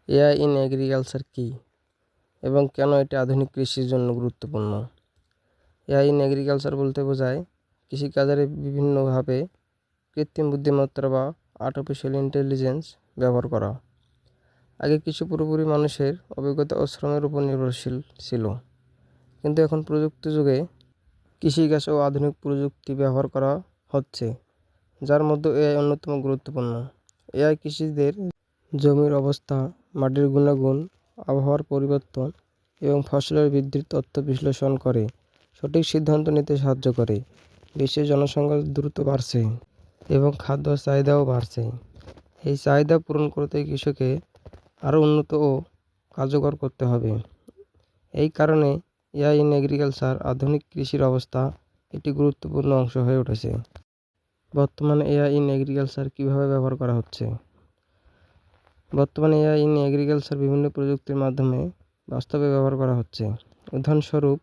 AI in agriculture কী এবং কেন এটি আধুনিক কৃষির জন্য গুরুত্বপূর্ণ? এআই ইন এগ্রিকালচার বলতে বোঝায় কৃষিকাজে বিভিন্নভাবে কৃত্রিম বুদ্ধিমত্তা বা আর্টিফিশিয়াল ইন্টেলিজেন্স ব্যবহার করা। আগে কৃষি পুরোপুরি মানুষের অভিজ্ঞতা ও শ্রমের উপর নির্ভরশীল ছিল, কিন্তু এখন প্রযুক্তি যুগে কৃষিকাজ ও আধুনিক প্রযুক্তি ব্যবহার করা হচ্ছে, যার মধ্যে এআই অন্যতম গুরুত্বপূর্ণ। এআই কৃষিদের জমির অবস্থা, মাটির গুণাগুণ, আবহাওয়ার পরিবর্তন এবং ফসলের বৃদ্ধির তথ্য বিশ্লেষণ করে সঠিক সিদ্ধান্ত নিতে সাহায্য করে। বিশ্বের জনসংখ্যা দ্রুত বাড়ছে এবং খাদ্য চাহিদাও বাড়ছে। এই চাহিদা পূরণ করতে কৃষককে আরও উন্নত ও কার্যকর করতে হবে। এই কারণে এআই ইন এগ্রিকালচার আধুনিক কৃষির অবস্থা একটি গুরুত্বপূর্ণ অংশ হয়ে উঠেছে। বর্তমানে এআই ইন এগ্রিকালচার কীভাবে ব্যবহার করা হচ্ছে? বর্তমানে এআই ইন এগ্রিকালচার বিভিন্ন প্রযুক্তির মাধ্যমে বাস্তবে ব্যবহার করা হচ্ছে। উদাহরণস্বরূপ,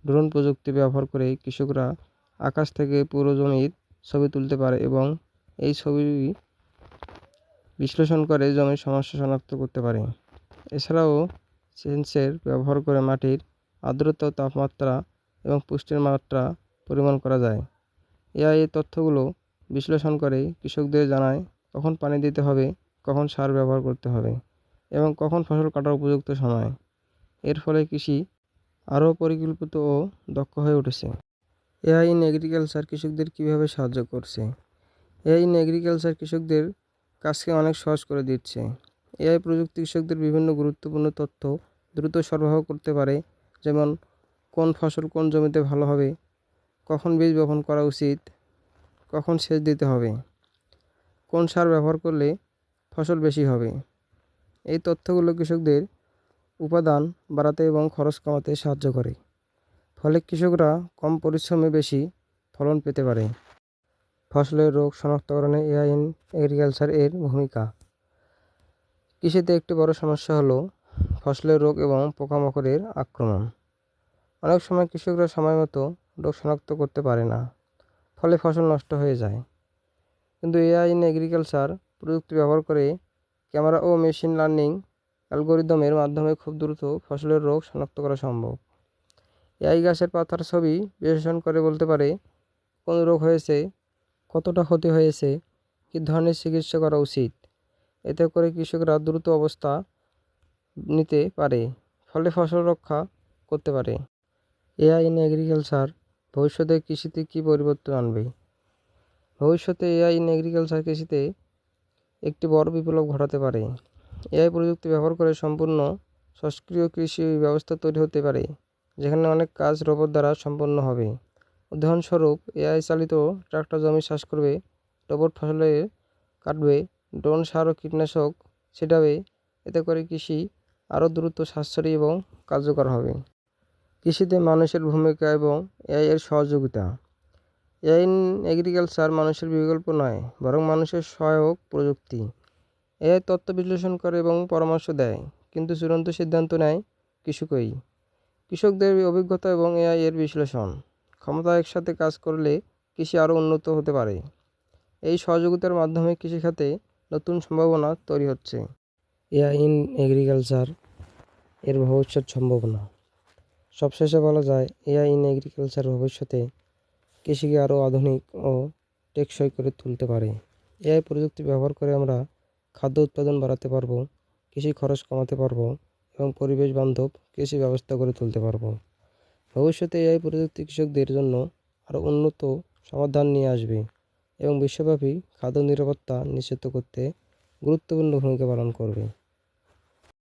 ড্রোন প্রযুক্তি ব্যবহার করে কৃষকরা আকাশ থেকে পুরো জমির ছবি তুলতে পারে এবং এই ছবি বিশ্লেষণ করে জমির সমস্যা শনাক্ত করতে পারে। এছাড়াও সেন্সর ব্যবহার করে মাটির আর্দ্রতা, তাপমাত্রা এবং পুষ্টির মাত্রা পরিমাপ করা যায়। এআই এই তথ্যগুলো বিশ্লেষণ করে কৃষকদের জানায় কখন পানি দিতে হবে, কখন সার ব্যবহার করতে হবে এবং কখন ফসল কাটার উপযুক্ত সময়। এর ফলে কৃষি আরও পরিকল্পিত ও দক্ষ হয়ে উঠেছে। এআই ইন এগ্রিকালচার কৃষকদের কীভাবে সাহায্য করছে? এআই ইন এগ্রিকালচার কৃষকদের কাজকে অনেক সহজ করে দিচ্ছে। এআই প্রযুক্তি কৃষকদের বিভিন্ন গুরুত্বপূর্ণ তথ্য দ্রুত সরবরাহ করতে পারে, যেমন কোন ফসল কোন জমিতে ভালো হবে, কখন বীজ বপন করা উচিত, কখন সেচ দিতে হবে, কোন সার ব্যবহার করলে ফসল বেশি হবে। এই তথ্যগুলো কৃষকদের উৎপাদন বাড়াতে এবং খরচ কমাতে সাহায্য করে, ফলে কৃষকরা কম পরিশ্রমে বেশি ফলন পেতে পারে। ফসলের রোগ শনাক্তকরণে এআই ইন এগ্রিকালচার এর ভূমিকা। কৃষিতে একটি বড় সমস্যা হলো ফসলের রোগ এবং পোকামাকড়ের আক্রমণ। অনেক সময় কৃষকরা সময় মতো রোগ শনাক্ত করতে পারে না, ফলে ফসল নষ্ট হয়ে যায়। কিন্তু এআই ইন এগ্রিকালচার প্রযুক্তি ব্যবহার করে ক্যামেরা ও মেশিন লার্নিং অ্যালগোরিদমের মাধ্যমে খুব দ্রুত ফসলের রোগ শনাক্ত করা সম্ভব। এআই গাছের পাতার ছবি বিশ্লেষণ করে বলতে পারে কোন রোগ হয়েছে, কতটা ক্ষতি হয়েছে, কী ধরনের চিকিৎসা করা উচিত। এতে করে কৃষকরা দ্রুত অবস্থা নিতে পারে, ফলে ফসল রক্ষা করতে পারে। এআই ইন এগ্রিকালচার ভবিষ্যতে কৃষিতে কী পরিবর্তন আনবে? ভবিষ্যতে এআই ইন এগ্রিকালচার কৃষিতে একটি বড় বিপ্লব ঘটাতে পারে। এআই প্রযুক্তি ব্যবহার করে সম্পূর্ণ স্বয়ংক্রিয় কৃষি ব্যবস্থা তৈরি হতে পারে, যেখানে অনেক কাজ রোবট দ্বারা সম্পন্ন হবে। উদাহরণস্বরূপ, এআই চালিত ট্রাক্টর জমি চাষ করবে, রোবট ফসলে কাটবে, ড্রোন সার ও কীটনাশক ছিটাবে। এতে করে কৃষি আরও দ্রুত, সাশ্রয়ী এবং কার্যকর হবে। কৃষিতে মানুষের ভূমিকা এবং এআই এর সহযোগিতা। এআই ইন এগ্রিকালচার মানুষের বিকল্প নয়, বরং মানুষের সহায়ক প্রযুক্তি। এআই তথ্য বিশ্লেষণ করে এবং পরামর্শ দেয়, কিন্তু চূড়ান্ত সিদ্ধান্ত নেয় কৃষকই। কৃষকদের অভিজ্ঞতা এবং এআই এর বিশ্লেষণ ক্ষমতা একসাথে কাজ করলে কৃষি আরও উন্নত হতে পারে। এই সহযোগিতার মাধ্যমে কৃষিখাতে নতুন সম্ভাবনা তৈরি হচ্ছে। এআই ইন এগ্রিকালচার এর ভবিষ্যৎ সম্ভাবনা। সবশেষে বলা যায়, এআই ইন এগ্রিকালচার ভবিষ্যতে কৃষিকে আরও আধুনিক ও টেকসই করে তুলতে পারে। এআই প্রযুক্তি ব্যবহার করে আমরা খাদ্য উৎপাদন বাড়াতে পারবো, কৃষি খরচ কমাতে পারবো এবং পরিবেশ বান্ধব কৃষি ব্যবস্থা করে তুলতে পারবো। ভবিষ্যতে এআই প্রযুক্তি কৃষকদের জন্য আরও উন্নত সমাধান নিয়ে আসবে এবং বিশ্বব্যাপী খাদ্য নিরাপত্তা নিশ্চিত করতে গুরুত্বপূর্ণ ভূমিকা পালন করবে।